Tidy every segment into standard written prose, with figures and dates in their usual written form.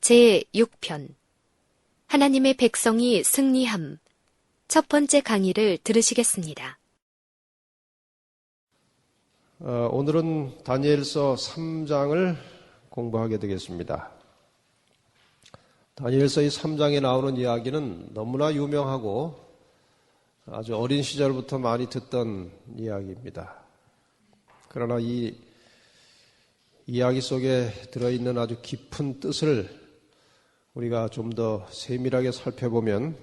제6편 하나님의 백성이 승리함 첫 번째 강의를 들으시겠습니다. 오늘은 다니엘서 3장을 공부하게 되겠습니다. 다니엘서 이 3장에 나오는 이야기는 너무나 유명하고 아주 어린 시절부터 많이 듣던 이야기입니다. 그러나 이 이야기 속에 들어있는 아주 깊은 뜻을 우리가 좀 더 세밀하게 살펴보면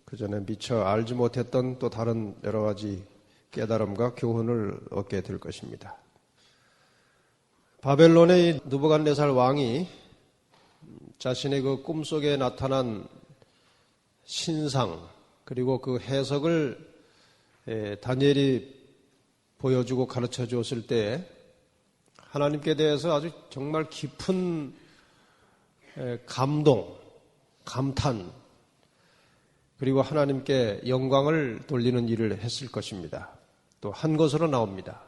그전에 미처 알지 못했던 또 다른 여러 가지 깨달음과 교훈을 얻게 될 것입니다. 바벨론의 느부갓네살 왕이 자신의 그 꿈속에 나타난 신상 그리고 그 해석을 다니엘이 보여주고 가르쳐 주었을 때 하나님께 대해서 아주 정말 깊은 감동, 감탄, 그리고 하나님께 영광을 돌리는 일을 했을 것입니다. 또 한 것으로 나옵니다.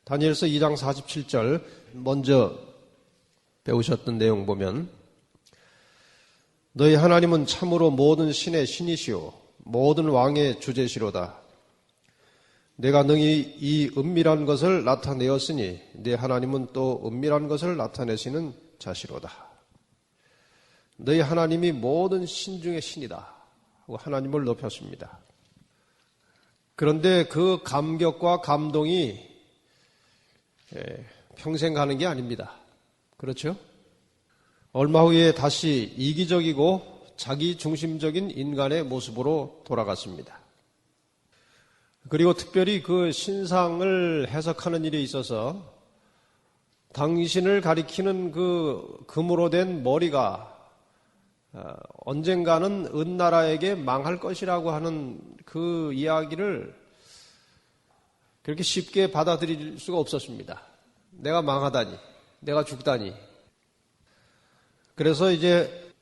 다니엘서 2장 47절 먼저 배우셨던 내용 보면 너희 하나님은 참으로 모든 신의 신이시오 모든 왕의 주제시로다. 내가 능히 이 은밀한 것을 나타내었으니 네 하나님은 또 은밀한 것을 나타내시는 자시로다. 너희 하나님이 모든 신 중의 신이다 하고 하나님을 높였습니다. 그런데 그 감격과 감동이 평생 가는 게 아닙니다. 그렇죠? 얼마 후에 다시 이기적이고 자기 중심적인 인간의 모습으로 돌아갔습니다. 그리고 특별히 그 신상을 해석하는 일에 있어서 당신을 가리키는 그 금으로 된 머리가 언젠가는 은나라에게 망할 것이라고 하는 그 이야기를 그렇게 쉽게 받아들일 수가 없었습니다. 내가 망하다니, 내가 죽다니. 그래서 이제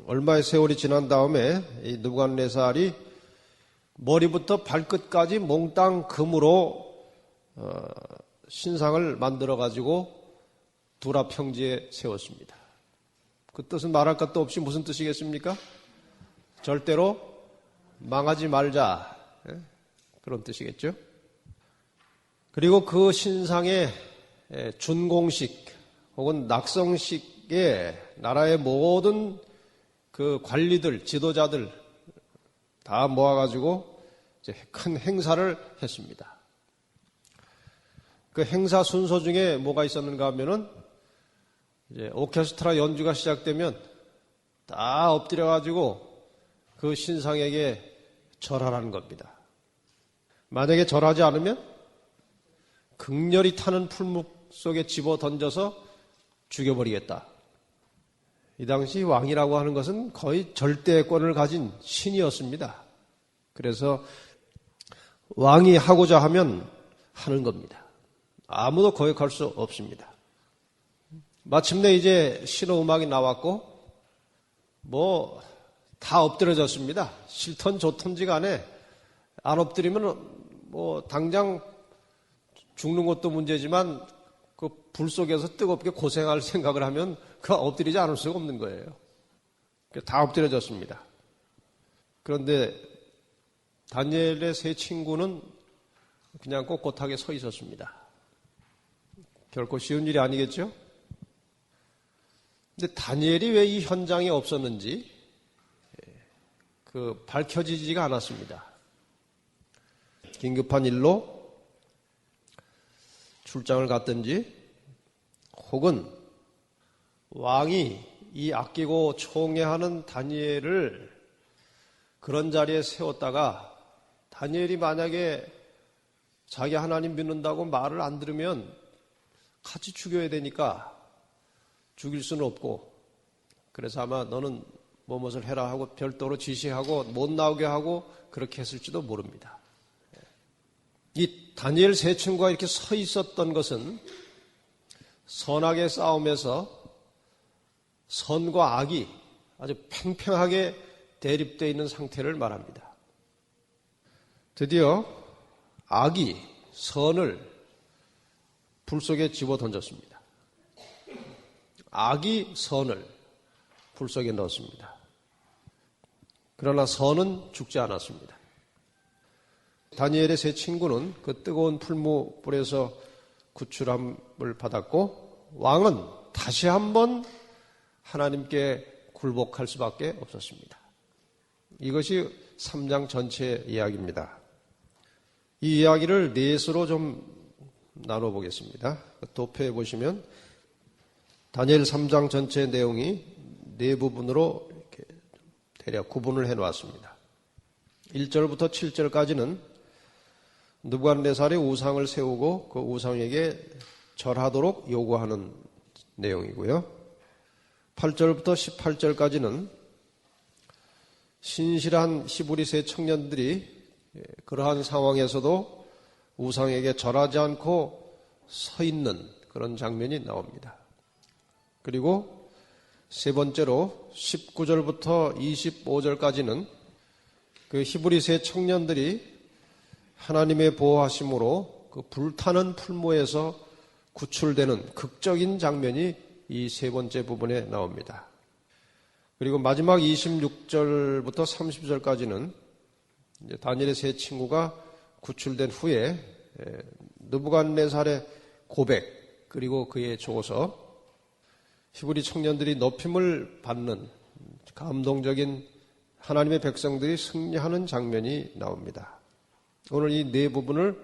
얼마의 세월이 지난 다음에 이 느부갓네살이 머리부터 발끝까지 몽땅 금으로 신상을 만들어 가지고 두라 평지에 세웠습니다. 그 뜻은 말할 것도 없이 무슨 뜻이겠습니까? 절대로 망하지 말자. 그런 뜻이겠죠. 그리고 그 신상의 준공식 혹은 낙성식에 나라의 모든 그 관리들, 지도자들 다 모아가지고 이제 큰 행사를 했습니다. 그 행사 순서 중에 뭐가 있었는가 하면은 이제 오케스트라 연주가 시작되면 다 엎드려가지고 그 신상에게 절하라는 겁니다. 만약에 절하지 않으면 극렬히 타는 풀묵 속에 집어 던져서 죽여버리겠다. 이 당시 왕이라고 하는 것은 거의 절대권을 가진 신이었습니다. 그래서 왕이 하고자 하면 하는 겁니다. 아무도 거역할 수 없습니다. 마침내 이제 신호음악이 나왔고 뭐 다 엎드려졌습니다. 싫던 좋던지 간에 안 엎드리면 뭐 당장 죽는 것도 문제지만 그 불 속에서 뜨겁게 고생할 생각을 하면 그 엎드리지 않을 수가 없는 거예요. 다 엎드려졌습니다. 그런데 다니엘의 세 친구는 그냥 꼿꼿하게 서 있었습니다. 결코 쉬운 일이 아니겠죠? 근데 다니엘이 왜 이 현장에 없었는지 밝혀지지가 않았습니다. 긴급한 일로 출장을 갔든지 혹은 왕이 이 아끼고 총애하는 다니엘을 그런 자리에 세웠다가 다니엘이 만약에 자기 하나님 믿는다고 말을 안 들으면 같이 죽여야 되니까 죽일 수는 없고 그래서 아마 너는 무엇을 해라 하고 별도로 지시하고 못 나오게 하고 그렇게 했을지도 모릅니다. 이 다니엘 세 친구가 이렇게 서 있었던 것은 선악의 싸움에서 선과 악이 아주 팽팽하게 대립되어 있는 상태를 말합니다. 드디어 악이 선을 불 속에 집어 던졌습니다. 악이 선을 불 속에 넣었습니다. 그러나 선은 죽지 않았습니다. 다니엘의 세 친구는 그 뜨거운 풀무불에서 구출함을 받았고 왕은 다시 한번 하나님께 굴복할 수밖에 없었습니다. 이것이 3장 전체 이야기입니다. 이 이야기를 넷으로 좀 나눠보겠습니다. 도표에 보시면 다니엘 3장 전체 내용이 네 부분으로 이렇게 대략 구분을 해놓았습니다. 1절부터 7절까지는 느부갓네살이 우상을 세우고 그 우상에게 절하도록 요구하는 내용이고요. 8절부터 18절까지는 신실한 히브리 세 청년들이 그러한 상황에서도 우상에게 절하지 않고 서 있는 그런 장면이 나옵니다. 그리고 세 번째로 19절부터 25절까지는 그 히브리 세 청년들이 하나님의 보호하심으로 그 불타는 풀무에서 구출되는 극적인 장면이 이 세 번째 부분에 나옵니다. 그리고 마지막 26절부터 30절까지는 다니엘의 세 친구가 구출된 후에 느부갓네살의 고백 그리고 그의 조서 히브리 청년들이 높임을 받는 감동적인 하나님의 백성들이 승리하는 장면이 나옵니다. 오늘 이 네 부분을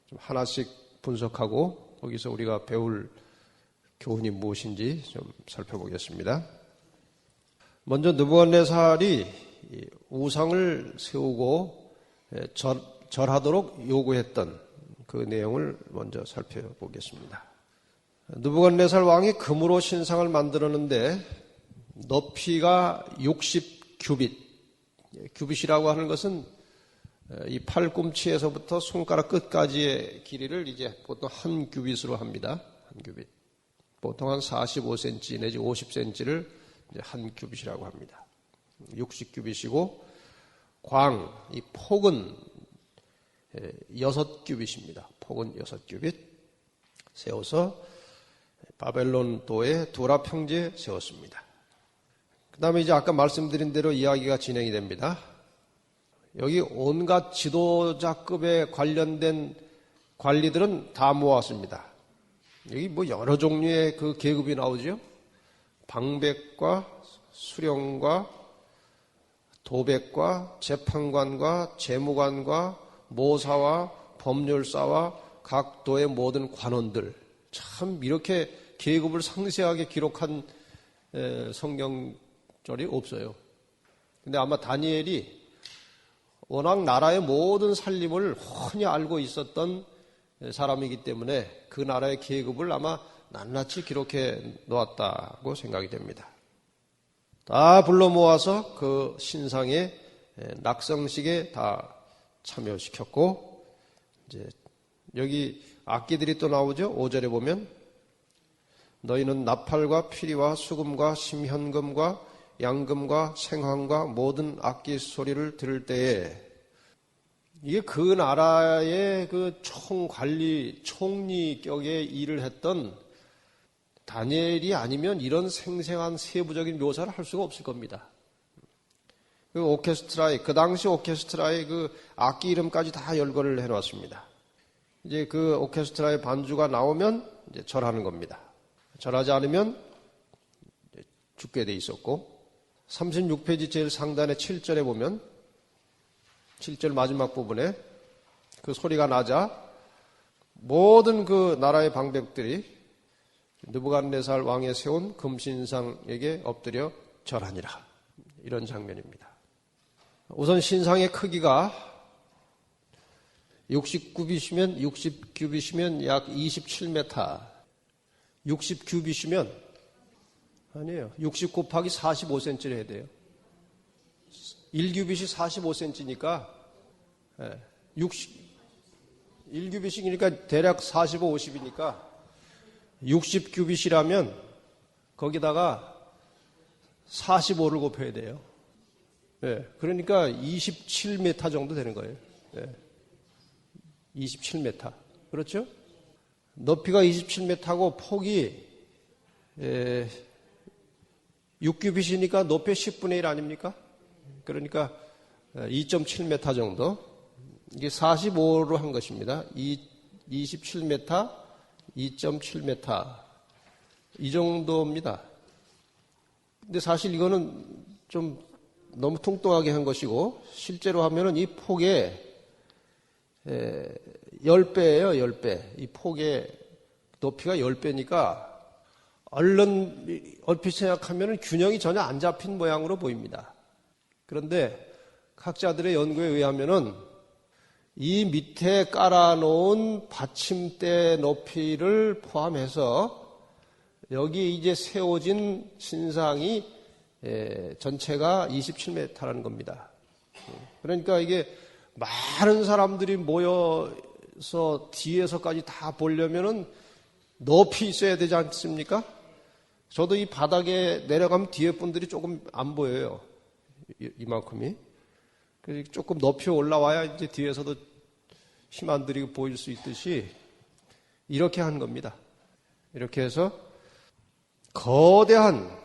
좀 하나씩 분석하고 거기서 우리가 배울 교훈이 무엇인지 좀 살펴보겠습니다. 먼저 느부갓네살이 우상을 세우고 절하도록 요구했던 그 내용을 먼저 살펴보겠습니다. 느부갓네살 왕이 금으로 신상을 만들었는데 높이가 60규빗, 규빗이라고 하는 것은 이 팔꿈치에서부터 손가락 끝까지의 길이를 이제 보통 한 규빗으로 합니다. 한 규빗. 보통 한 45cm 내지 50cm를 이제 한 규빗이라고 합니다. 60규빗이고 광, 이 폭은 6규빗입니다. 폭은 6규빗 세워서 바벨론도의 두라 평지에 세웠습니다. 그 다음에 이제 아까 말씀드린 대로 이야기가 진행이 됩니다. 여기 온갖 지도자급에 관련된 관리들은 다 모았습니다. 여기 뭐 여러 종류의 그 계급이 나오죠. 방백과 수령과 도백과 재판관과 재무관과 모사와 법률사와 각 도의 모든 관원들, 참 이렇게 계급을 상세하게 기록한 성경절이 없어요. 근데 아마 다니엘이 워낙 나라의 모든 살림을 훤히 알고 있었던 사람이기 때문에 그 나라의 계급을 아마 낱낱이 기록해 놓았다고 생각이 됩니다. 다 불러 모아서 그 신상의 낙성식에 다 참여시켰고, 이제 여기 악기들이 또 나오죠. 5절에 보면 너희는 나팔과 피리와 수금과 심현금과 양금과 생황과 모든 악기 소리를 들을 때에, 이게 그 나라의 그 총관리, 총리격의 일을 했던 다니엘이 아니면 이런 생생한 세부적인 묘사를 할 수가 없을 겁니다. 그 오케스트라의, 그 당시 오케스트라의 그 악기 이름까지 다 열거를 해놨습니다. 이제 그 오케스트라의 반주가 나오면 이제 절하는 겁니다. 절하지 않으면 죽게 돼 있었고, 36페이지 제일 상단의 7절에 보면 7절 마지막 부분에 그 소리가 나자 모든 그 나라의 방백들이 느부갓네살 왕에 세운 금신상에게 엎드려 절하니라. 이런 장면입니다. 우선 신상의 크기가 60규빗이면 약 27m. 60규빗이면 아니에요. 60 곱하기 45cm를 해야 돼요. 1규빗이 45cm니까 1규빗이니까 대략 45, 50이니까 60규빗이라면 거기다가 45를 곱해야 돼요. 그러니까 27m 정도 되는 거예요. 27m. 그렇죠? 높이가 27m고 폭이 6규빗이니까 높이 10분의 1 아닙니까? 그러니까 2.7m 정도. 이게 45로 한 것입니다. 27m, 2.7m. 이 정도입니다. 근데 사실 이거는 좀 너무 뚱뚱하게 한 것이고, 실제로 하면은 이 폭의 10배예요, 10배. 이 폭의 높이가 10배니까, 얼핏 생각하면 균형이 전혀 안 잡힌 모양으로 보입니다. 그런데 학자들의 연구에 의하면은 이 밑에 깔아놓은 받침대 높이를 포함해서 여기 이제 세워진 신상이 전체가 27m라는 겁니다. 그러니까 이게 많은 사람들이 모여서 뒤에서까지 다 보려면은 높이 있어야 되지 않습니까? 저도 이 바닥에 내려가면 뒤에 분들이 조금 안 보여요. 이만큼이. 그래서 조금 높이 올라와야 이제 뒤에서도 힘 안 들이고 보일 수 있듯이 이렇게 한 겁니다. 이렇게 해서 거대한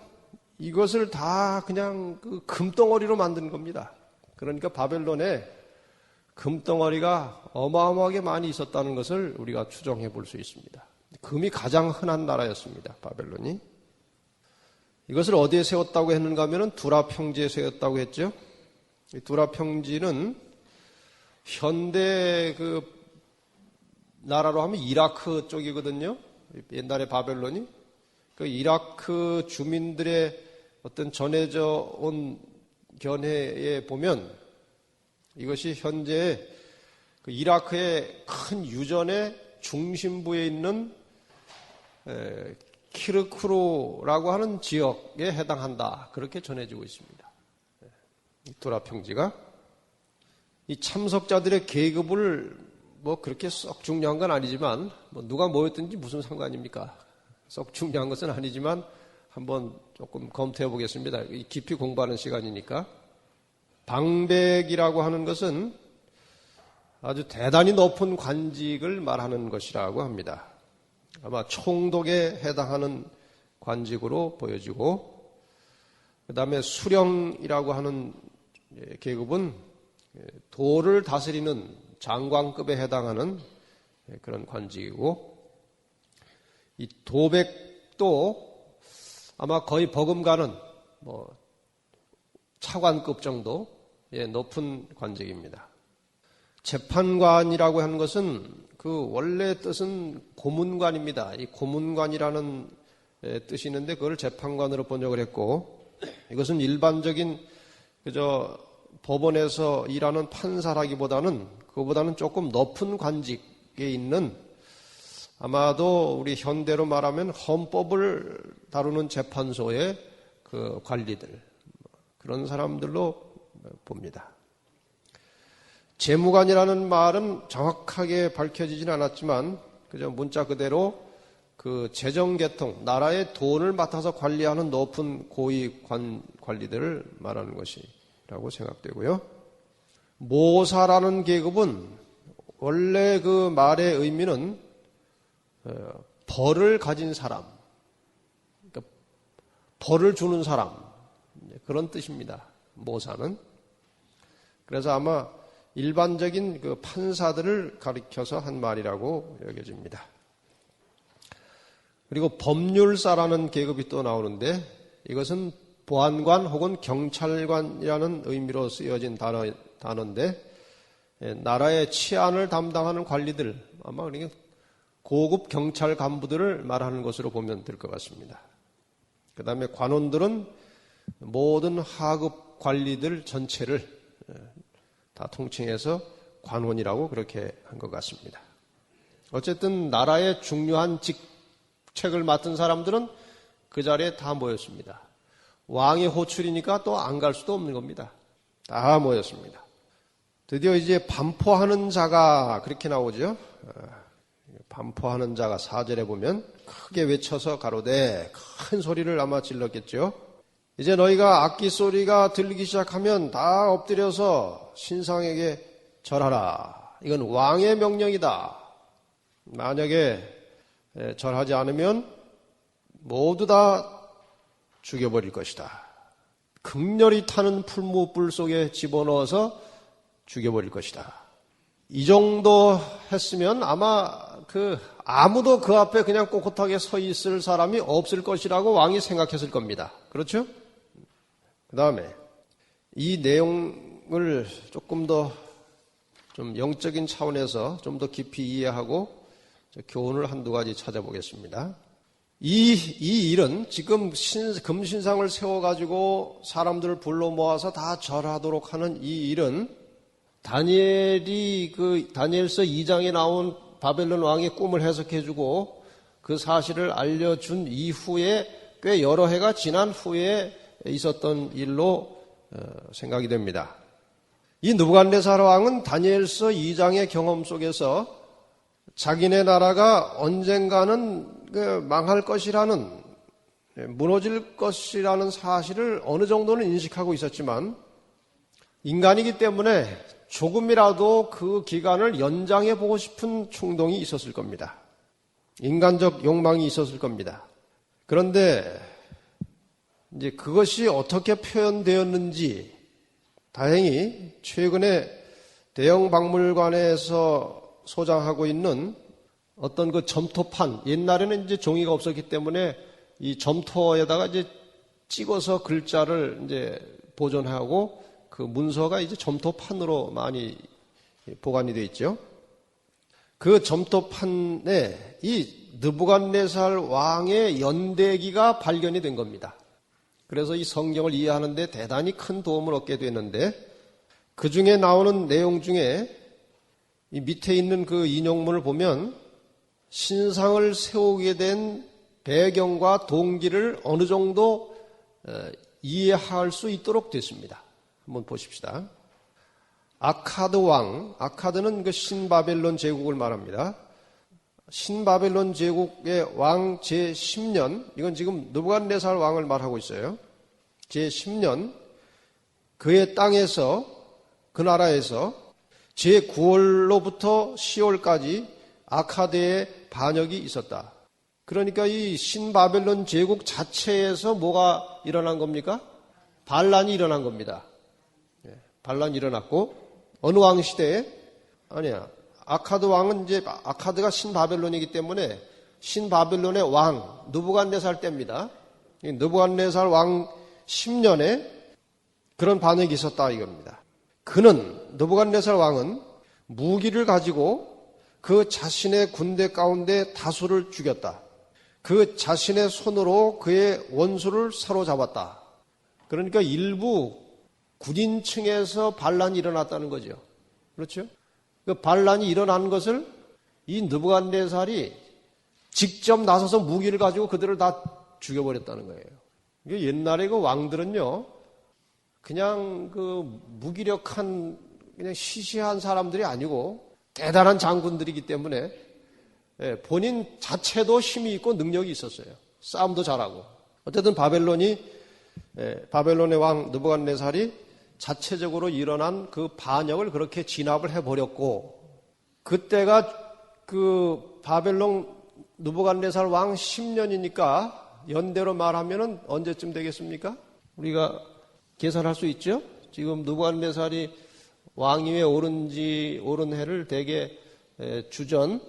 이것을 다 그냥 그 금덩어리로 만든 겁니다. 그러니까 바벨론에 금덩어리가 어마어마하게 많이 있었다는 것을 우리가 추정해 볼 수 있습니다. 금이 가장 흔한 나라였습니다. 바벨론이. 이것을 어디에 세웠다고 했는가 하면 두라 평지에 세웠다고 했죠. 이 두라 평지는 현대 그 나라로 하면 이라크 쪽이거든요. 옛날에 바벨론이. 그 이라크 주민들의 어떤 전해져 온 견해에 보면 이것이 현재 그 이라크의 큰 유전의 중심부에 있는 키르크루라고 하는 지역에 해당한다. 그렇게 전해지고 있습니다. 두라 평지가. 이 참석자들의 계급을 뭐 그렇게 썩 중요한 건 아니지만 뭐 누가 모였든지 무슨 상관입니까? 썩 중요한 것은 아니지만 한번 조금 검토해 보겠습니다. 깊이 공부하는 시간이니까. 방백이라고 하는 것은 아주 대단히 높은 관직을 말하는 것이라고 합니다. 아마 총독에 해당하는 관직으로 보여지고, 그 다음에 수령이라고 하는 계급은 도를 다스리는 장관급에 해당하는 그런 관직이고, 이 도백도 아마 거의 버금가는 뭐 차관급 정도의 높은 관직입니다. 재판관이라고 하는 것은 그 원래 뜻은 고문관입니다. 이 고문관이라는 뜻이 있는데 그걸 재판관으로 번역을 했고, 이것은 일반적인 그저 법원에서 일하는 판사라기보다는 그보다는 조금 높은 관직에 있는, 아마도 우리 현대로 말하면 헌법을 다루는 재판소의 그 관리들, 그런 사람들로 봅니다. 재무관이라는 말은 정확하게 밝혀지진 않았지만 그저 문자 그대로 그 재정계통, 나라의 돈을 맡아서 관리하는 높은 고위 관리들을 말하는 것이라고 생각되고요. 모사라는 계급은 원래 그 말의 의미는 벌을 가진 사람, 그러니까 벌을 주는 사람, 그런 뜻입니다. 모사는. 그래서 아마 일반적인 그 판사들을 가리켜서 한 말이라고 여겨집니다. 그리고 법률사라는 계급이 또 나오는데 이것은 보안관 혹은 경찰관이라는 의미로 쓰여진 단어인데, 나라의 치안을 담당하는 관리들, 아마 그러니까 고급 경찰 간부들을 말하는 것으로 보면 될 것 같습니다. 그 다음에 관원들은 모든 하급 관리들 전체를 다 통칭해서 관원이라고 그렇게 한 것 같습니다. 어쨌든 나라의 중요한 직책을 맡은 사람들은 그 자리에 다 모였습니다. 왕의 호출이니까 또 안 갈 수도 없는 겁니다. 다 모였습니다. 드디어 이제 반포하는 자가 그렇게 나오죠. 반포하는 자가 4절에 보면 크게 외쳐서 가로되, 큰 소리를 아마 질렀겠죠. 이제 너희가 악기 소리가 들리기 시작하면 다 엎드려서 신상에게 절하라. 이건 왕의 명령이다. 만약에 절하지 않으면 모두 다 죽여버릴 것이다. 극렬히 타는 풀무불 속에 집어넣어서 죽여버릴 것이다. 이 정도 했으면 아마 아무도 그 앞에 그냥 꼿꼿하게 서 있을 사람이 없을 것이라고 왕이 생각했을 겁니다. 그렇죠? 그 다음에 이 내용을 조금 더 좀 영적인 차원에서 좀 더 깊이 이해하고 교훈을 한두 가지 찾아보겠습니다. 이 일은 지금 금신상을 세워가지고 사람들을 불러 모아서 다 절하도록 하는 이 일은 다니엘이 다니엘서 2장에 나온 바벨론 왕의 꿈을 해석해주고 그 사실을 알려준 이후에 꽤 여러 해가 지난 후에 있었던 일로 생각이 됩니다. 이 느부갓네살 왕은 다니엘서 2장의 경험 속에서 자기네 나라가 언젠가는 망할 것이라는, 무너질 것이라는 사실을 어느 정도는 인식하고 있었지만 인간이기 때문에 조금이라도 그 기간을 연장해 보고 싶은 충동이 있었을 겁니다. 인간적 욕망이 있었을 겁니다. 그런데 이제 그것이 어떻게 표현되었는지 다행히 최근에 대형 박물관에서 소장하고 있는 어떤 그 점토판, 옛날에는 이제 종이가 없었기 때문에 이 점토에다가 이제 찍어서 글자를 이제 보존하고 그 문서가 이제 점토판으로 많이 보관이 되어 있죠. 그 점토판에 이 느부갓네살 왕의 연대기가 발견이 된 겁니다. 그래서 이 성경을 이해하는데 대단히 큰 도움을 얻게 됐는데 그 중에 나오는 내용 중에 이 밑에 있는 그 인용문을 보면 신상을 세우게 된 배경과 동기를 어느 정도 이해할 수 있도록 됐습니다. 한번 보십시다. 아카드 왕, 아카드는 그 신바벨론 제국을 말합니다. 신바벨론 제국의 왕 제10년, 이건 지금 느부갓네살 왕을 말하고 있어요. 제10년, 그의 땅에서, 그 나라에서 제9월로부터 10월까지 아카드의 반역이 있었다. 그러니까 이 신바벨론 제국 자체에서 뭐가 일어난 겁니까? 반란이 일어난 겁니다. 반란이 일어났고, 어느 왕 시대에? 아니야. 아카드 왕은 이제, 아카드가 신바벨론이기 때문에 신바벨론의 왕, 느부갓네살 때입니다. 느부갓네살 왕 10년에 그런 반역이 있었다 이겁니다. 느부갓네살 왕은 무기를 가지고 그 자신의 군대 가운데 다수를 죽였다. 그 자신의 손으로 그의 원수를 사로잡았다. 그러니까 일부 군인층에서 반란이 일어났다는 거죠. 그렇죠? 그 반란이 일어난 것을 이 느부갓네살이 직접 나서서 무기를 가지고 그들을 다 죽여버렸다는 거예요. 옛날에 그 왕들은요, 그냥 그 무기력한, 그냥 시시한 사람들이 아니고 대단한 장군들이기 때문에 본인 자체도 힘이 있고 능력이 있었어요. 싸움도 잘하고. 어쨌든 바벨론의 왕 느부갓네살이 자체적으로 일어난 그 반역을 그렇게 진압을 해버렸고, 그때가 그 바벨론 느부갓네살 왕 10년이니까 연대로 말하면은 언제쯤 되겠습니까? 우리가 계산할 수 있죠? 지금 느부갓네살이 왕위에 오른 해를 대개 주전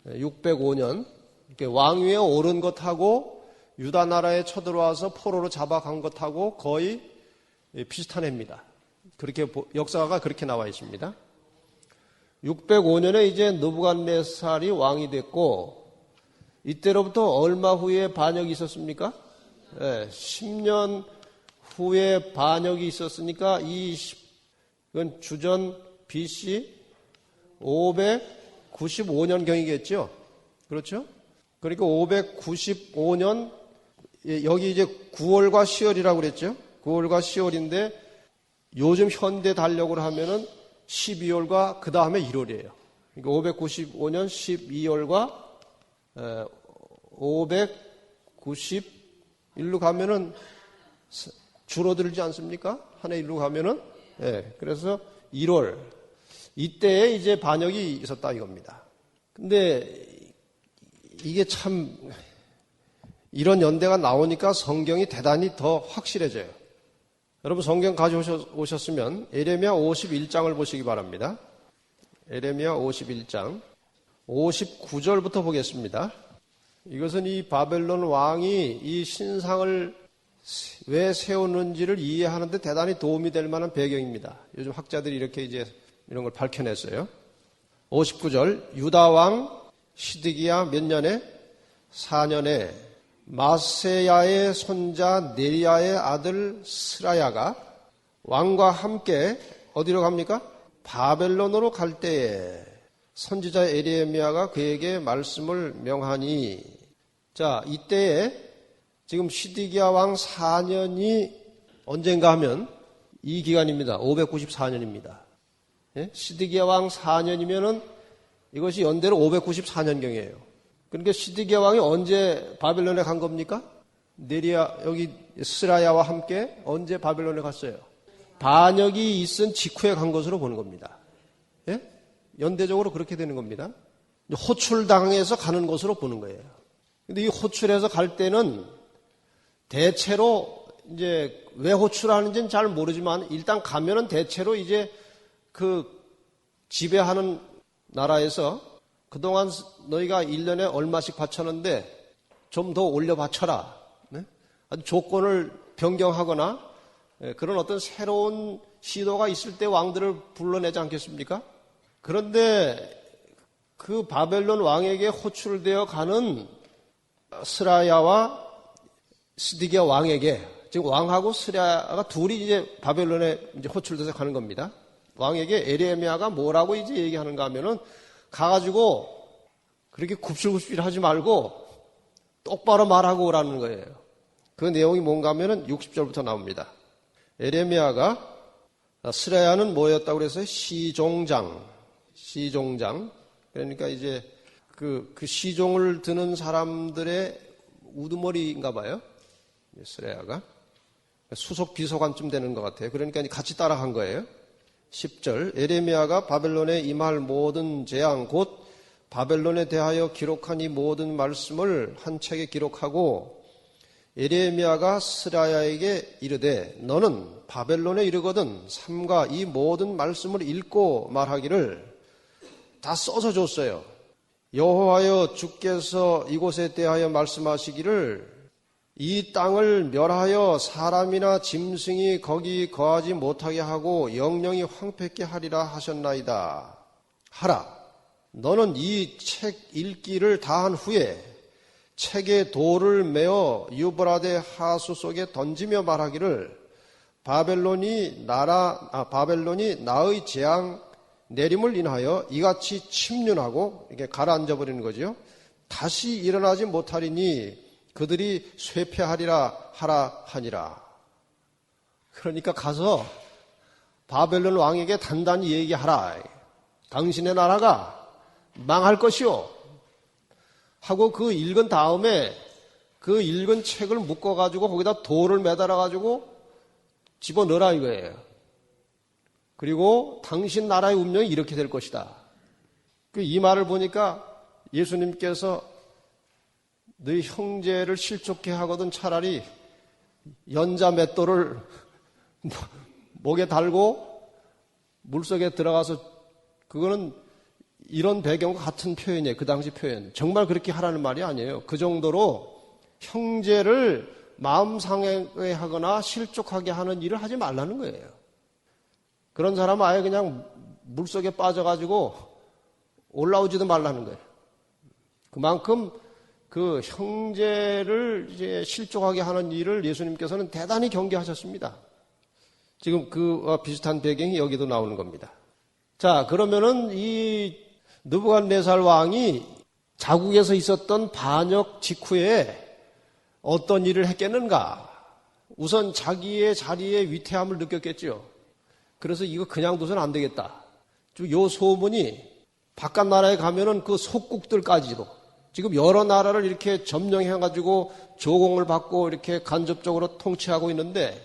605년, 이렇게 왕위에 오른 것하고 유다 나라에 쳐들어와서 포로로 잡아간 것하고 거의 비슷한 해입니다. 그렇게 역사가 그렇게 나와 있습니다. 605년에 이제 느부갓네살이 왕이 됐고, 이때로부터 얼마 후에 반역이 있었습니까? 10년 후에 반역이 있었으니까 이건 주전 BC 595년 경이겠죠. 그렇죠? 그러니까 595년, 여기 이제 9월과 10월이라고 그랬죠. 9월과 10월인데 요즘 현대 달력으로 하면은 12월과 그 다음에 1월이에요. 그러니까 595년 12월과 591로 가면은 줄어들지 않습니까? 한 해 일로 가면은. 그래서 1월. 이때에 이제 반역이 있었다 이겁니다. 근데 이게 참 이런 연대가 나오니까 성경이 대단히 더 확실해져요. 여러분 성경 가져오셨으면 에레미야 51장을 보시기 바랍니다. 에레미야 51장 59절부터 보겠습니다. 이것은 이 바벨론 왕이 이 신상을 왜 세웠는지를 이해하는데 대단히 도움이 될 만한 배경입니다. 요즘 학자들이 이렇게 이제 이런 걸 밝혀냈어요. 59절 유다 왕 시드기야 몇 년에? 4년에 마세야의 손자 네리야의 아들 스라야가 왕과 함께 어디로 갑니까? 바벨론으로 갈 때에 선지자 에레미야가 그에게 말씀을 명하니, 자, 이때에 지금 시드기야 왕 4년이 언젠가 하면 이 기간입니다. 594년입니다. 예? 시드기야 왕 4년이면은 이것이 연대로 594년경이에요. 그러니까 시드기야 왕이 언제 바벨론에 간 겁니까? 네리야, 여기 스라야와 함께 언제 바벨론에 갔어요? 반역이 있은 직후에 간 것으로 보는 겁니다. 예? 연대적으로 그렇게 되는 겁니다. 호출당해서 가는 것으로 보는 거예요. 근데 이 호출해서 갈 때는 대체로 이제 왜 호출하는지는 잘 모르지만 일단 가면은 대체로 이제 그 지배하는 나라에서 그동안 너희가 1년에 얼마씩 바쳤는데 좀 더 올려 바쳐라. 네? 아주 조건을 변경하거나 그런 어떤 새로운 시도가 있을 때 왕들을 불러내지 않겠습니까? 그런데 그 바벨론 왕에게 호출되어 가는 스라야와 시드기야 왕에게, 지금 왕하고 스라야가 둘이 이제 바벨론에 이제 호출돼서 가는 겁니다. 왕에게 에레미야가 뭐라고 이제 얘기하는가 하면은 가가지고 그렇게 굽실굽실 하지 말고 똑바로 말하고 오라는 거예요. 그 내용이 뭔가 하면은 60절부터 나옵니다. 에레미야가 스라야는 뭐였다고 그래서 시종장. 그러니까 이제 그 시종을 드는 사람들의 우두머리인가 봐요. 스라야가. 수석 비서관쯤 되는 것 같아요. 그러니까 같이 따라간 거예요. 10절 에레미야가 바벨론에 임할 모든 재앙 곧 바벨론에 대하여 기록한 이 모든 말씀을 한 책에 기록하고 에레미야가 스라야에게 이르되 너는 바벨론에 이르거든 삼가 이 모든 말씀을 읽고 말하기를 다 써서 줬어요. 여호와여 주께서 이곳에 대하여 말씀하시기를 이 땅을 멸하여 사람이나 짐승이 거기 거하지 못하게 하고 영영이 황폐케 하리라 하셨나이다. 하라. 너는 이 책 읽기를 다한 후에 책에 돌을 메어 유브라데 하수 속에 던지며 말하기를 바벨론이 나의 재앙 내림을 인하여 이같이 침륜하고 이렇게 가라앉아 버리는 거죠. 다시 일어나지 못하리니 그들이 쇠폐하리라 하라 하니라. 그러니까 가서 바벨론 왕에게 단단히 얘기하라. 당신의 나라가 망할 것이요. 하고 그 읽은 다음에 그 읽은 책을 묶어가지고 거기다 돌을 매달아가지고 집어넣으라 이거예요. 그리고 당신 나라의 운명이 이렇게 될 것이다. 이 말을 보니까 예수님께서 너희 형제를 실족해 하거든 차라리 연자 맷돌을 목에 달고 물속에 들어가서, 그거는 이런 배경과 같은 표현이에요. 그 당시 표현. 정말 그렇게 하라는 말이 아니에요. 그 정도로 형제를 마음 상해하거나 실족하게 하는 일을 하지 말라는 거예요. 그런 사람은 아예 그냥 물속에 빠져가지고 올라오지도 말라는 거예요. 그만큼 그 형제를 이제 실족하게 하는 일을 예수님께서는 대단히 경계하셨습니다. 지금 그와 비슷한 배경이 여기도 나오는 겁니다. 자, 그러면은 이 느부갓네살 왕이 자국에서 있었던 반역 직후에 어떤 일을 했겠는가? 우선 자기의 자리에 위태함을 느꼈겠죠. 그래서 이거 그냥 둬서는 안 되겠다. 요 소문이 바깥 나라에 가면은 그 속국들까지도 지금 여러 나라를 이렇게 점령해가지고 조공을 받고 이렇게 간접적으로 통치하고 있는데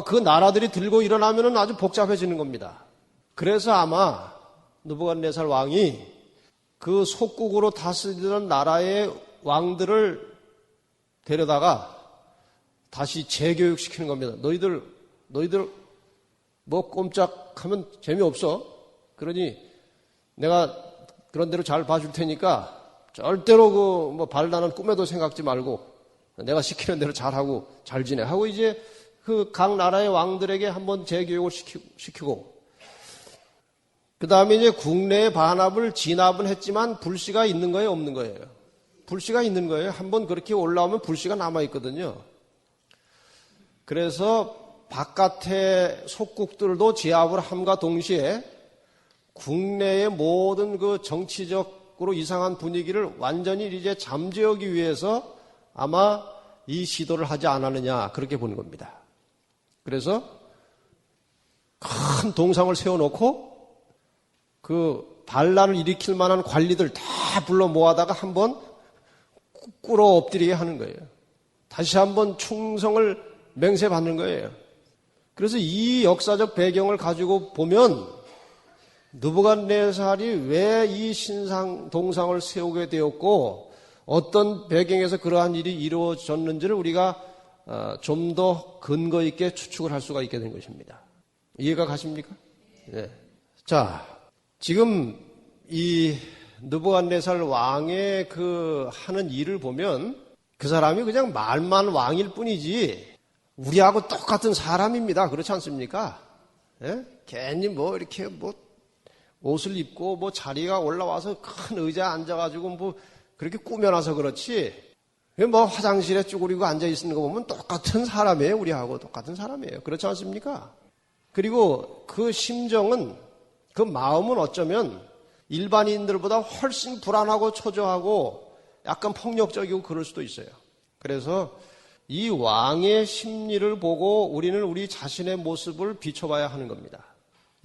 그 나라들이 들고 일어나면은 아주 복잡해지는 겁니다. 그래서 아마 느부갓네살 왕이 그 속국으로 다스리던 나라의 왕들을 데려다가 다시 재교육시키는 겁니다. 너희들 뭐 꼼짝하면 재미없어. 그러니 내가 그런 대로 잘 봐줄 테니까 절대로 그 뭐 반란은 꿈에도 생각지 말고 내가 시키는 대로 잘하고 잘 지내 하고 이제 그 각 나라의 왕들에게 한번 재교육을 시키고 그 다음에 이제 국내의 반합을 진압은 했지만 불씨가 있는 거예요, 없는 거예요? 불씨가 있는 거예요. 한번 그렇게 올라오면 불씨가 남아있거든요. 그래서 바깥의 속국들도 제압을 함과 동시에 국내의 모든 그 정치적으로 이상한 분위기를 완전히 이제 잠재우기 위해서 아마 이 시도를 하지 않았느냐 그렇게 보는 겁니다. 그래서 큰 동상을 세워놓고 그 반란을 일으킬 만한 관리들 다 불러 모아다가 한번 꿇어 엎드리게 하는 거예요. 다시 한번 충성을 맹세받는 거예요. 그래서 이 역사적 배경을 가지고 보면 느부갓네살이 왜 이 신상 동상을 세우게 되었고 어떤 배경에서 그러한 일이 이루어졌는지를 우리가 좀 더 근거 있게 추측을 할 수가 있게 된 것입니다. 이해가 가십니까? 네. 자, 지금 이 느부갓네살 왕의 그 하는 일을 보면 그 사람이 그냥 말만 왕일 뿐이지 우리하고 똑같은 사람입니다. 그렇지 않습니까? 예? 괜히 뭐 이렇게 뭐 옷을 입고 뭐 자리가 올라와서 큰 의자에 앉아가지고 뭐 그렇게 꾸며놔서 그렇지 뭐 화장실에 쭈그리고 앉아있는 거 보면 똑같은 사람이에요. 우리하고 똑같은 사람이에요. 그렇지 않습니까? 그리고 그 심정은 그 마음은 어쩌면 일반인들보다 훨씬 불안하고 초조하고 약간 폭력적이고 그럴 수도 있어요. 그래서 이 왕의 심리를 보고 우리는 우리 자신의 모습을 비춰봐야 하는 겁니다.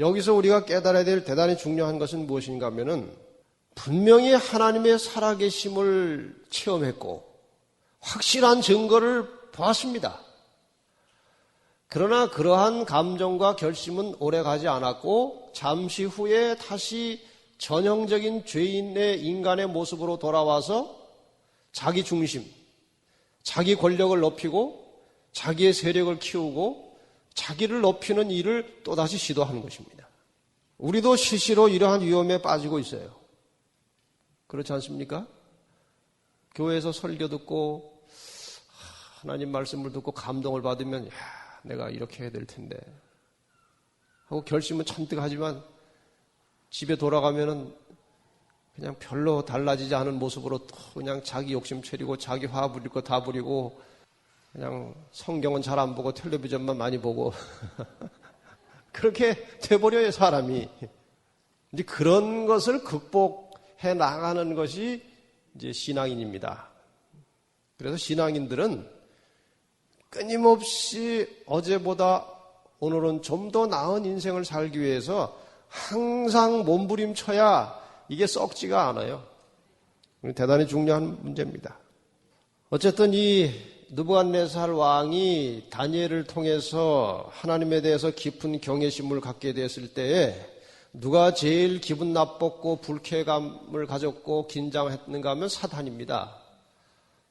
여기서 우리가 깨달아야 될 대단히 중요한 것은 무엇인가 하면은 분명히 하나님의 살아계심을 체험했고 확실한 증거를 보았습니다. 그러나 그러한 감정과 결심은 오래가지 않았고 잠시 후에 다시 전형적인 죄인의 인간의 모습으로 돌아와서 자기 중심, 자기 권력을 높이고 자기의 세력을 키우고 자기를 높이는 일을 또다시 시도하는 것입니다. 우리도 시시로 이러한 위험에 빠지고 있어요. 그렇지 않습니까? 교회에서 설교 듣고 하나님 말씀을 듣고 감동을 받으면 야, 내가 이렇게 해야 될 텐데 하고 결심은 잔뜩 하지만 집에 돌아가면은 그냥 별로 달라지지 않은 모습으로 또 그냥 자기 욕심 차리고 자기 화 부릴 거 다 부리고 그냥 성경은 잘 안 보고 텔레비전만 많이 보고 그렇게 돼버려요 사람이. 이제 그런 것을 극복해 나가는 것이 이제 신앙인입니다. 그래서 신앙인들은 끊임없이 어제보다 오늘은 좀 더 나은 인생을 살기 위해서 항상 몸부림쳐야 이게 썩지가 않아요. 대단히 중요한 문제입니다. 어쨌든 이 느부갓네살 왕이 다니엘을 통해서 하나님에 대해서 깊은 경외심을 갖게 됐을 때에 누가 제일 기분 나빴고 불쾌감을 가졌고 긴장했는가 하면 사탄입니다.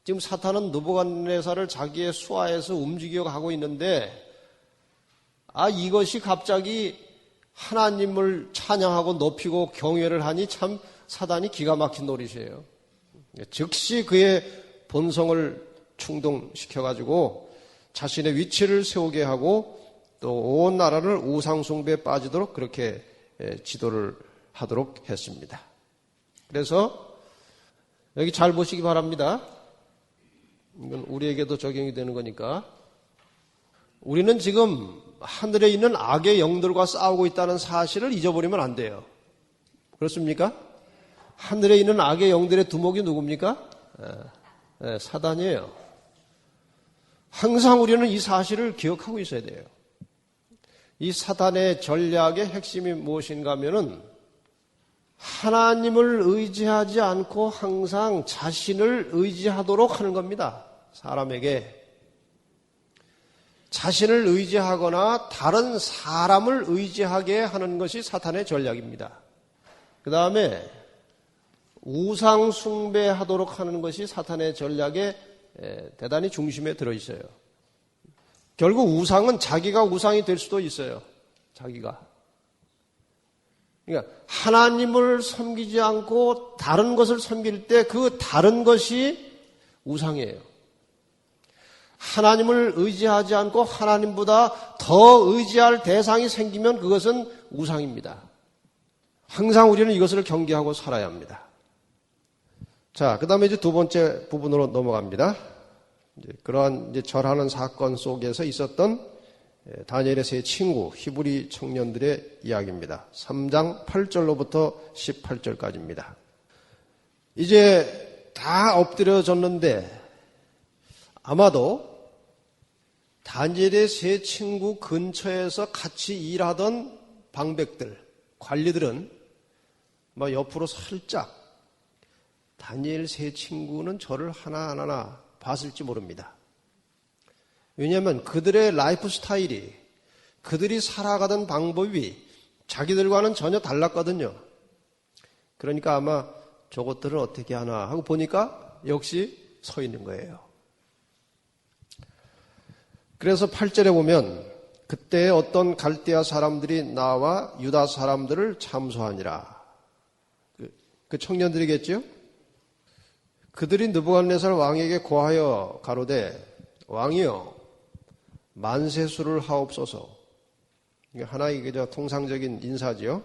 지금 사탄은 느부갓네살을 자기의 수하에서 움직여 가고 있는데 이것이 갑자기 하나님을 찬양하고 높이고 경외를 하니 참 사단이 기가 막힌 노릇이에요. 즉시 그의 본성을 충동시켜가지고 자신의 위치를 세우게 하고 또 온 나라를 우상숭배에 빠지도록 그렇게 지도를 하도록 했습니다. 그래서 여기 잘 보시기 바랍니다. 이건 우리에게도 적용이 되는 거니까. 우리는 지금 하늘에 있는 악의 영들과 싸우고 있다는 사실을 잊어버리면 안 돼요. 그렇습니까? 하늘에 있는 악의 영들의 두목이 누굽니까? 사단이에요. 항상 우리는 이 사실을 기억하고 있어야 돼요. 이 사단의 전략의 핵심이 무엇인가 하면은 하나님을 의지하지 않고 항상 자신을 의지하도록 하는 겁니다. 사람에게 자신을 의지하거나 다른 사람을 의지하게 하는 것이 사탄의 전략입니다. 그 다음에 우상 숭배하도록 하는 것이 사탄의 전략의 대단히 중심에 들어있어요. 결국 우상은 자기가 우상이 될 수도 있어요. 자기가. 그러니까 하나님을 섬기지 않고 다른 것을 섬길 때 그 다른 것이 우상이에요. 하나님을 의지하지 않고 하나님보다 더 의지할 대상이 생기면 그것은 우상입니다. 항상 우리는 이것을 경계하고 살아야 합니다. 자, 그 다음에 이제 두 번째 부분으로 넘어갑니다. 그러한 이제 절하는 사건 속에서 있었던 다니엘의 세 친구 히브리 청년들의 이야기입니다. 3장 8절로부터 18절까지입니다. 이제 다 엎드려졌는데 아마도 다니엘의 세 친구 근처에서 같이 일하던 방백들, 관리들은 옆으로 살짝 다니엘 세 친구는 저를 하나하나 봤을지 모릅니다. 왜냐하면 그들의 라이프 스타일이, 그들이 살아가던 방법이 자기들과는 전혀 달랐거든요. 그러니까 아마 저것들을 어떻게 하나 하고 보니까 역시 서 있는 거예요. 그래서 8절에 보면 그때 어떤 갈대아 사람들이 나와 유다 사람들을 참소하니라. 그 청년들이겠죠? 그들이 느부갓네살 왕에게 고하여 가로되 왕이여 만세수를 하옵소서. 이게 하나의 통상적인 인사지요.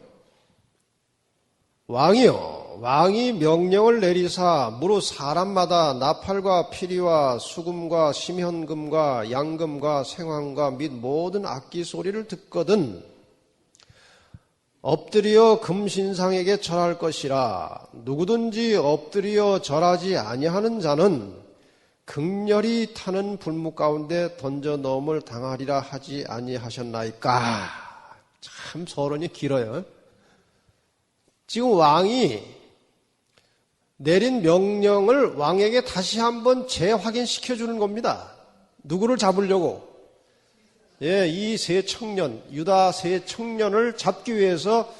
왕이여 왕이 명령을 내리사 무릇 사람마다 나팔과 피리와 수금과 심현금과 양금과 생황과 및 모든 악기 소리를 듣거든 엎드려 금신상에게 절할 것이라. 누구든지 엎드려 절하지 아니하는 자는 극렬히 타는 불목 가운데 던져 넣음을 당하리라 하지 아니하셨나이까. 참 서론이 길어요. 지금 왕이 내린 명령을 왕에게 다시 한번 재확인시켜 주는 겁니다. 누구를 잡으려고? 이 세 청년, 유다 세 청년을 잡기 위해서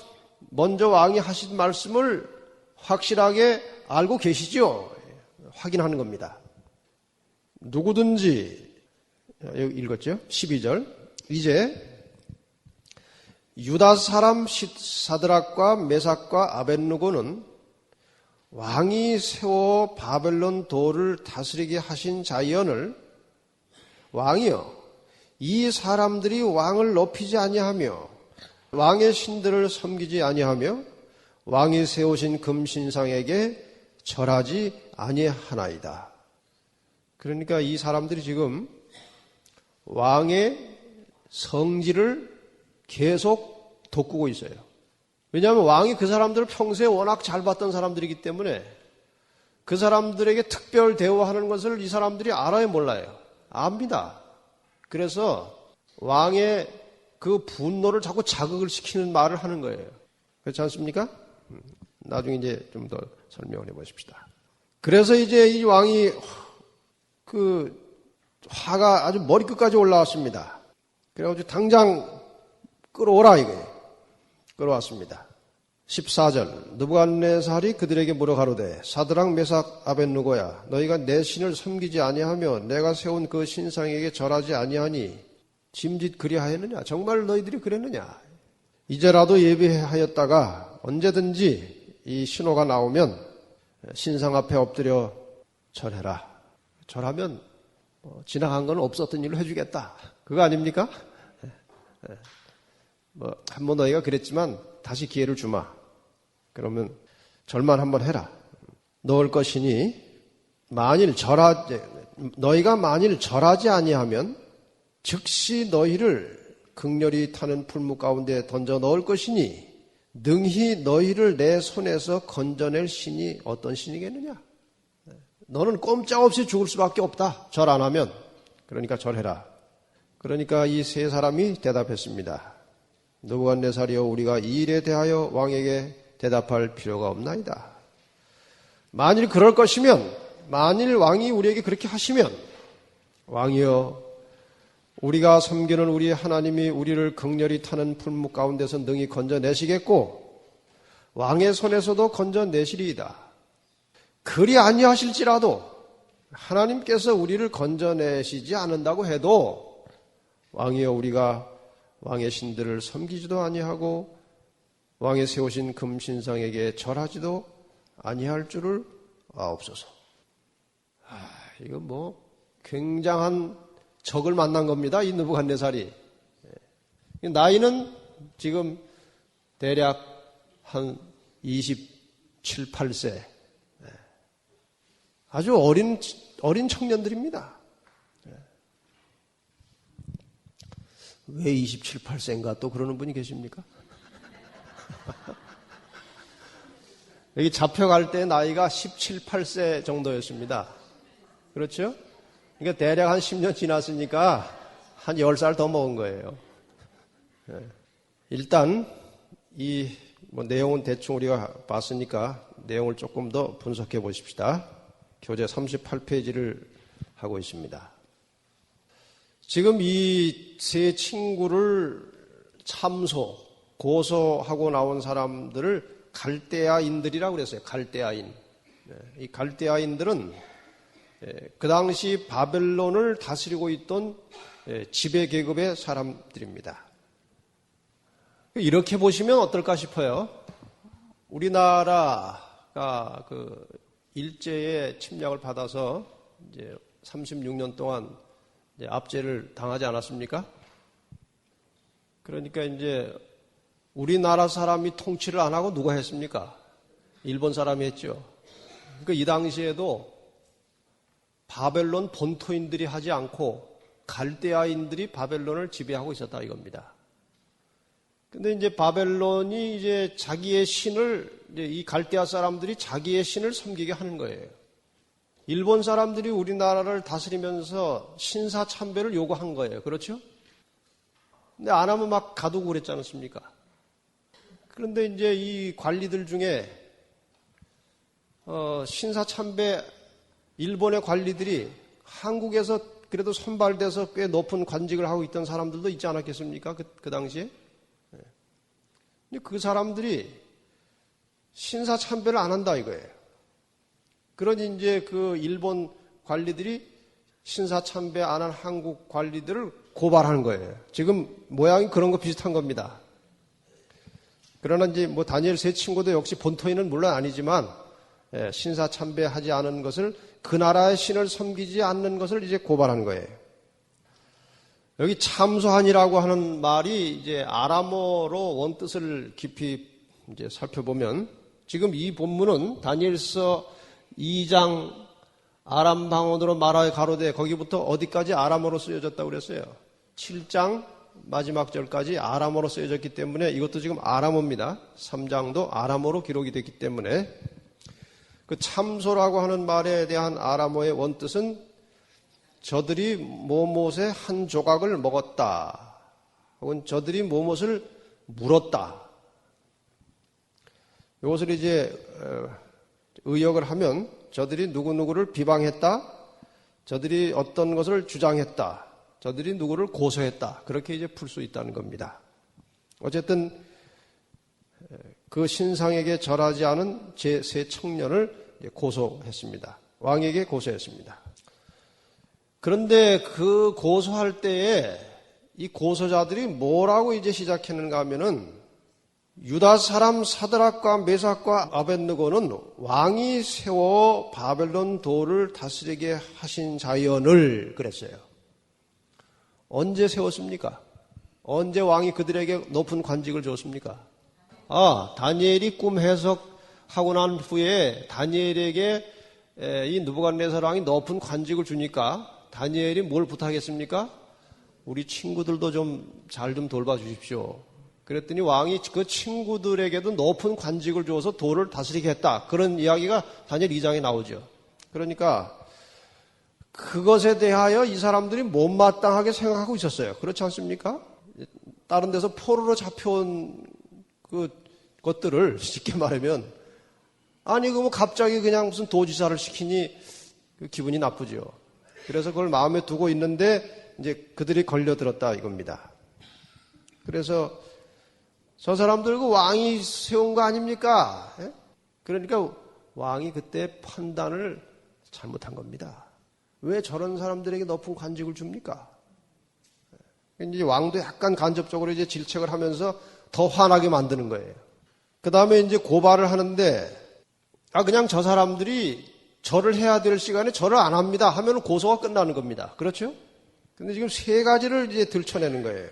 먼저 왕이 하신 말씀을 확실하게 알고 계시죠? 확인하는 겁니다. 누구든지, 여기 읽었죠? 12절. 이제 유다 사람 사드락과 메삭과 아벳느고는 왕이 세워 바벨론 도를 다스리게 하신 자연을 왕이여 이 사람들이 왕을 높이지 아니하며 왕의 신들을 섬기지 아니하며 왕이 세우신 금신상에게 절하지 아니하나이다. 그러니까 이 사람들이 지금 왕의 성질을 계속 돋구고 있어요. 왜냐하면 왕이 그 사람들을 평소에 워낙 잘 봤던 사람들이기 때문에 그 사람들에게 특별 대우하는 것을 이 사람들이 알아요, 몰라요? 압니다. 그래서 왕의 그 분노를 자꾸 자극을 시키는 말을 하는 거예요. 그렇지 않습니까? 나중에 이제 좀 더 설명을 해보십시다. 그래서 이제 이 왕이 그 화가 아주 머리끝까지 올라왔습니다. 그래가지고 당장 끌어오라 이거예요. 끌어왔습니다. 14절 느부갓네살이 그들에게 물어 가로되 사드락 메삭 아벳느고야 너희가 내 신을 섬기지 아니하며 내가 세운 그 신상에게 절하지 아니하니 짐짓 그리하였느냐? 정말 너희들이 그랬느냐? 이제라도 예비하였다가 언제든지 이 신호가 나오면 신상 앞에 엎드려 절해라. 절하면 지나간 건 없었던 일로 해주겠다. 그거 아닙니까? 한번 너희가 그랬지만 다시 기회를 주마. 그러면 절만 한번 해라. 넣을 것이니 너희가 만일 절하지 아니하면 즉시 너희를 극렬히 타는 풀무 가운데 던져 넣을 것이니 능히 너희를 내 손에서 건져낼 신이 어떤 신이겠느냐? 너는 꼼짝없이 죽을 수밖에 없다. 절 안 하면. 그러니까 절해라. 그러니까 이 세 사람이 대답했습니다. 느부갓네살이여 우리가 이 일에 대하여 왕에게 대답할 필요가 없나이다. 만일 그럴 것이면 만일 왕이 우리에게 그렇게 하시면 왕이여 우리가 섬기는 우리 하나님이 우리를 극렬히 타는 풀무 가운데서 능히 건져내시겠고 왕의 손에서도 건져내시리이다. 그리 아니하실지라도 하나님께서 우리를 건져내시지 않는다고 해도 왕이여 우리가 왕의 신들을 섬기지도 아니하고 왕의 세우신 금신상에게 절하지도 아니할 줄을 아옵소서. 이거 뭐 굉장한 적을 만난 겁니다. 이 느부갓네살이. 나이는 지금 대략 한 27, 8세. 아주 어린 청년들입니다. 왜 27, 8세인가 또 그러는 분이 계십니까? 여기 잡혀갈 때 나이가 17, 8세 정도였습니다. 그렇죠? 그러니까 대략 한 10년 지났으니까 한 10살 더 먹은 거예요. 일단 이 내용은 대충 우리가 봤으니까 내용을 조금 더 분석해 보십시다. 교재 38페이지를 하고 있습니다. 지금 이 세 친구를 고소하고 나온 사람들을 갈대아인들이라고 그랬어요. 갈대아인. 이 갈대아인들은 그 당시 바벨론을 다스리고 있던 지배계급의 사람들입니다. 이렇게 보시면 어떨까 싶어요. 우리나라가 그 일제의 침략을 받아서 이제 36년 동안 이제 압제를 당하지 않았습니까? 그러니까 이제 우리나라 사람이 통치를 안 하고 누가 했습니까? 일본 사람이 했죠. 그러니까 이 당시에도 바벨론 본토인들이 하지 않고 갈대아인들이 바벨론을 지배하고 있었다 이겁니다. 근데 이제 바벨론이 이제 자기의 신을, 이제 이 갈대아 사람들이 자기의 신을 섬기게 하는 거예요. 일본 사람들이 우리나라를 다스리면서 신사참배를 요구한 거예요. 그렇죠? 근데 안 하면 막 가두고 그랬지 않습니까? 그런데 이제 이 관리들 중에, 신사참배 일본의 관리들이 한국에서 그래도 선발돼서 꽤 높은 관직을 하고 있던 사람들도 있지 않았겠습니까? 그 당시에? 근데 그 사람들이 신사참배를 안 한다 이거예요. 그러니 이제 그 일본 관리들이 신사참배 안 한 한국 관리들을 고발하는 거예요. 지금 모양이 그런 거 비슷한 겁니다. 그러나 이제 뭐 다니엘 세 친구도 역시 본토인은 물론 아니지만 신사참배하지 않은 것을 그 나라의 신을 섬기지 않는 것을 이제 고발한 거예요. 여기 참소한이라고 하는 말이 이제 아람어로 원뜻을 깊이 이제 살펴보면 지금 이 본문은 다니엘서 2장 아람 방언으로 말하여 가로되 거기부터 어디까지 아람어로 쓰여졌다고 그랬어요. 7장 마지막 절까지 아람어로 쓰여졌기 때문에 이것도 지금 아람어입니다. 3장도 아람어로 기록이 됐기 때문에 그 참소라고 하는 말에 대한 아람어의 원뜻은 저들이 뭐뭇의 한 조각을 먹었다 혹은 저들이 뭐뭇을 물었다. 이것을 이제 의역을 하면 저들이 누구누구를 비방했다, 저들이 어떤 것을 주장했다, 저들이 누구를 고소했다. 그렇게 이제 풀 수 있다는 겁니다. 어쨌든 그 신상에게 절하지 않은 제 세 청년을 고소했습니다. 왕에게 고소했습니다. 그런데 그 고소할 때에 이 고소자들이 뭐라고 이제 시작했는가 하면은 유다 사람 사드락과 메삭과 아벳느고는 왕이 세워 바벨론 도를 다스리게 하신 자연을 그랬어요. 언제 세웠습니까? 언제 왕이 그들에게 높은 관직을 줬습니까? 다니엘이 꿈 해석하고 난 후에 다니엘에게 이 느부갓네살 왕이 높은 관직을 주니까 다니엘이 뭘 부탁했습니까? 우리 친구들도 좀 잘 좀 돌봐주십시오. 그랬더니 왕이 그 친구들에게도 높은 관직을 주어서 도를 다스리게 했다. 그런 이야기가 다니엘 2장에 나오죠. 그러니까 그것에 대하여 이 사람들이 못마땅하게 생각하고 있었어요. 그렇지 않습니까? 다른 데서 포로로 잡혀온 그 것들을 쉽게 말하면 아니 그거 갑자기 그냥 무슨 도지사를 시키니 그 기분이 나쁘죠. 그래서 그걸 마음에 두고 있는데 이제 그들이 걸려들었다 이겁니다. 그래서 저 사람들 그 왕이 세운 거 아닙니까? 그러니까 왕이 그때 판단을 잘못한 겁니다. 왜 저런 사람들에게 높은 관직을 줍니까? 이제 왕도 약간 간접적으로 이제 질책을 하면서 더 화나게 만드는 거예요. 그 다음에 이제 고발을 하는데, 그냥 저 사람들이 절을 해야 될 시간에 절을 안 합니다 하면 고소가 끝나는 겁니다. 그렇죠? 근데 지금 세 가지를 이제 들춰내는 거예요.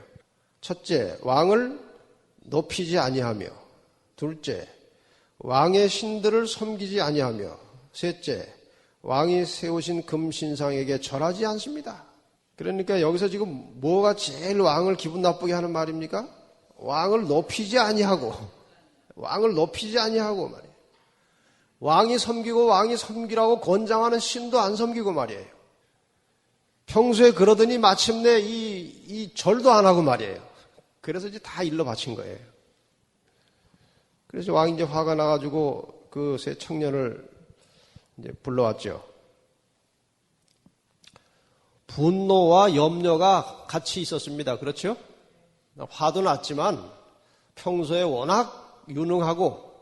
첫째, 왕을 높이지 아니하며. 둘째, 왕의 신들을 섬기지 아니하며. 셋째, 왕이 세우신 금신상에게 절하지 않습니다. 그러니까 여기서 지금 뭐가 제일 왕을 기분 나쁘게 하는 말입니까? 왕을 높이지 아니하고 말이에요. 왕이 섬기고 왕이 섬기라고 권장하는 신도 안 섬기고 말이에요. 평소에 그러더니 마침내 이 절도 안 하고 말이에요. 그래서 이제 다 일러 바친 거예요. 그래서 왕이 이제 화가 나가지고 그 세 청년을 이제 불러왔죠. 분노와 염려가 같이 있었습니다. 그렇죠? 화도 났지만 평소에 워낙 유능하고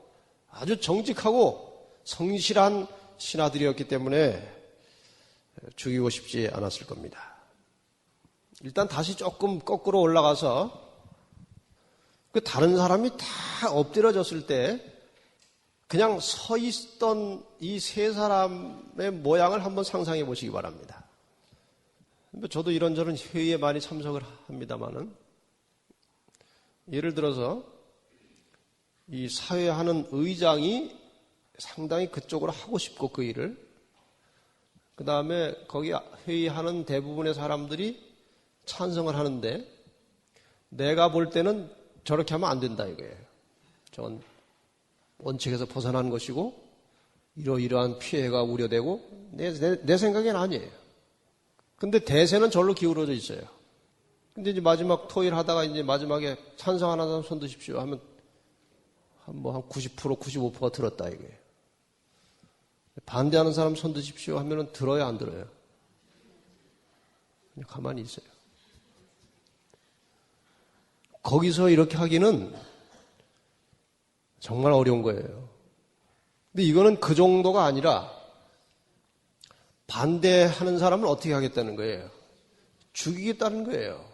아주 정직하고 성실한 신하들이었기 때문에 죽이고 싶지 않았을 겁니다. 일단 다시 조금 거꾸로 올라가서 그 다른 사람이 다 엎드려졌을 때 그냥 서 있던 이 세 사람의 모양을 한번 상상해 보시기 바랍니다. 저도 이런저런 회의에 많이 참석을 합니다만은 예를 들어서 이 사회하는 의장이 상당히 그쪽으로 하고 싶고 그 일을 그 다음에 거기 회의하는 대부분의 사람들이 찬성을 하는데 내가 볼 때는 저렇게 하면 안 된다 이거예요. 저건 원칙에서 벗어난 것이고 이러이러한 피해가 우려되고 내 생각엔 아니에요. 근데 대세는 절로 기울어져 있어요. 근데 이제 마지막 토의를 하다가 이제 마지막에 찬성하는 사람 손 드십시오 하면 한 90%, 95%가 들었다 이거예요. 반대하는 사람 손 드십시오 하면은 들어요, 안 들어요? 그냥 가만히 있어요. 거기서 이렇게 하기는 정말 어려운 거예요. 근데 이거는 그 정도가 아니라 반대하는 사람을 어떻게 하겠다는 거예요? 죽이겠다는 거예요.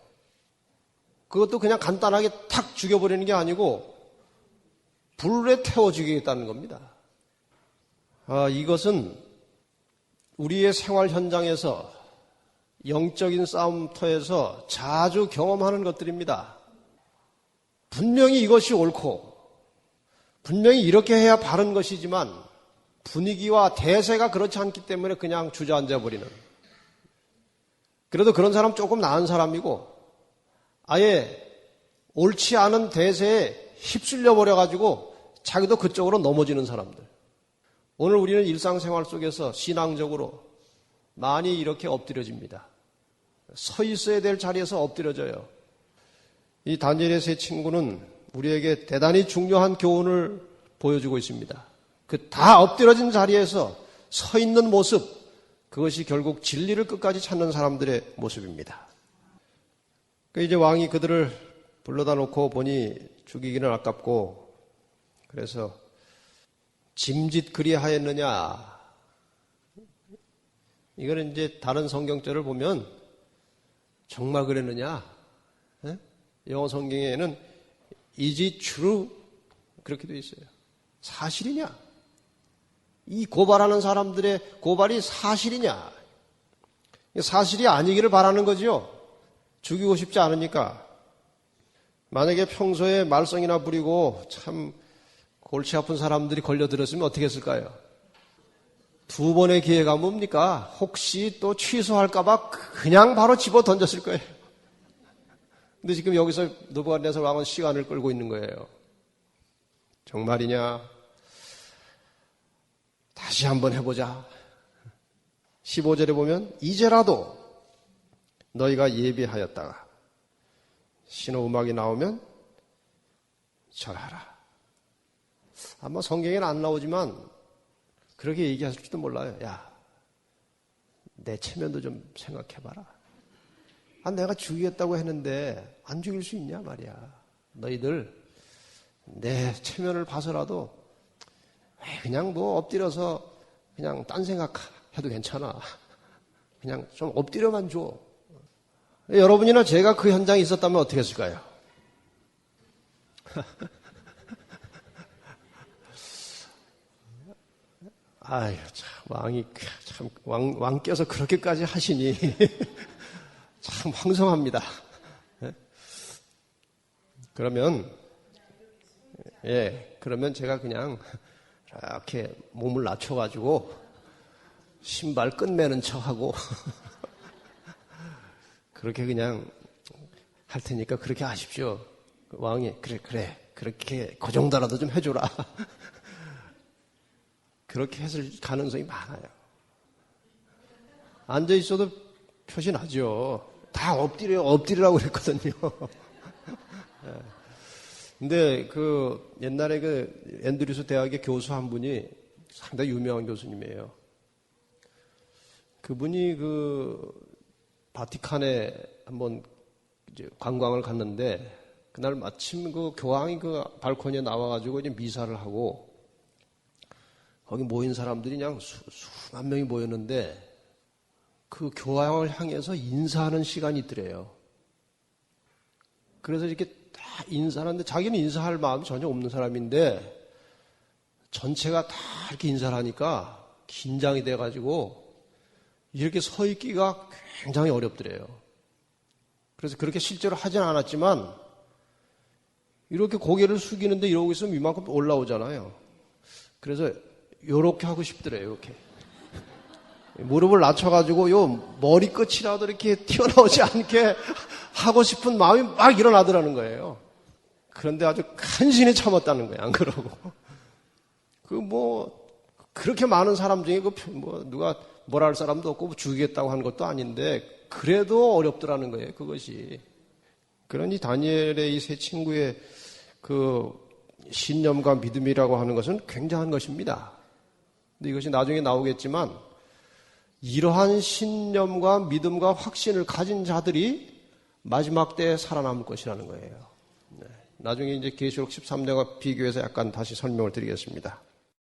그것도 그냥 간단하게 탁 죽여버리는 게 아니고 불에 태워 죽이겠다는 겁니다. 이것은 우리의 생활 현장에서 영적인 싸움터에서 자주 경험하는 것들입니다. 분명히 이것이 옳고 분명히 이렇게 해야 바른 것이지만 분위기와 대세가 그렇지 않기 때문에 그냥 주저앉아 버리는. 그래도 그런 사람 조금 나은 사람이고 아예 옳지 않은 대세에 휩쓸려 버려가지고 자기도 그쪽으로 넘어지는 사람들. 오늘 우리는 일상생활 속에서 신앙적으로 많이 이렇게 엎드려집니다. 서 있어야 될 자리에서 엎드려져요. 이 다니엘의 세 친구는 우리에게 대단히 중요한 교훈을 보여주고 있습니다. 그 다 엎드려진 자리에서 서 있는 모습, 그것이 결국 진리를 끝까지 찾는 사람들의 모습입니다. 이제 왕이 그들을 불러다 놓고 보니 죽이기는 아깝고 그래서 짐짓 그리하였느냐. 이거는 이제 다른 성경절을 보면 정말 그랬느냐. 영어 성경에는 is it true? 그렇게 되어 있어요. 사실이냐? 이 고발하는 사람들의 고발이 사실이냐? 사실이 아니기를 바라는 거죠. 죽이고 싶지 않으니까. 만약에 평소에 말썽이나 부리고 참 골치 아픈 사람들이 걸려들었으면 어떻게 했을까요? 두 번의 기회가 뭡니까? 혹시 또 취소할까봐 그냥 바로 집어 던졌을 거예요. 근데 지금 여기서 느부갓네살 왕은 시간을 끌고 있는 거예요. 정말이냐? 다시 한번 해보자. 15절에 보면 이제라도 너희가 예비하였다가 신호음악이 나오면 절하라. 아마 성경에는 안 나오지만 그렇게 얘기하실지도 몰라요. 야, 내 체면도 좀 생각해봐라. 내가 죽이겠다고 했는데 안 죽일 수 있냐 말이야. 너희들 내 체면을 봐서라도 그냥 뭐 엎드려서 그냥 딴 생각해도 괜찮아. 그냥 좀 엎드려만 줘. 여러분이나 제가 그 현장에 있었다면 어떻게 했을까요? 아유, 참, 왕께서 그렇게까지 하시니, 참 황송합니다. 그러면 제가 그냥 이렇게 몸을 낮춰가지고, 신발 끝매는 척하고, 그렇게 그냥 할 테니까 그렇게 하십시오. 왕이, 그래. 그렇게, 그 정도라도 좀 해줘라. 그렇게 했을 가능성이 많아요. 앉아있어도 표시 나죠. 다 엎드리라고 그랬거든요. 근데 옛날에 앤드류스 대학의 교수 한 분이 상당히 유명한 교수님이에요. 그분이 바티칸에 한번 이제 관광을 갔는데, 그날 마침 교황이 발코니에 나와가지고 이제 미사를 하고, 거기 모인 사람들이 그냥 수만 명이 모였는데, 그 교황을 향해서 인사하는 시간이 있더래요. 그래서 이렇게 다 인사하는데, 자기는 인사할 마음이 전혀 없는 사람인데, 전체가 다 이렇게 인사를 하니까 긴장이 돼가지고, 이렇게 서 있기가 굉장히 어렵더래요. 그래서 그렇게 실제로 하진 않았지만, 이렇게 고개를 숙이는데 이러고 있으면 이만큼 올라오잖아요. 그래서 요렇게 하고 싶더래요, 이렇게. 무릎을 낮춰가지고 머리끝이라도 이렇게 튀어나오지 않게 하고 싶은 마음이 막 일어나더라는 거예요. 그런데 아주 간신히 참았다는 거예요, 안 그러고. 그렇게 많은 사람 중에 누가 뭐라 할 사람도 없고 죽이겠다고 하는 것도 아닌데, 그래도 어렵더라는 거예요, 그것이. 그러니 다니엘의 이 세 친구의 신념과 믿음이라고 하는 것은 굉장한 것입니다. 근데 이것이 나중에 나오겠지만, 이러한 신념과 믿음과 확신을 가진 자들이 마지막 때에 살아남을 것이라는 거예요. 나중에 이제 계시록 13장과 비교해서 약간 다시 설명을 드리겠습니다.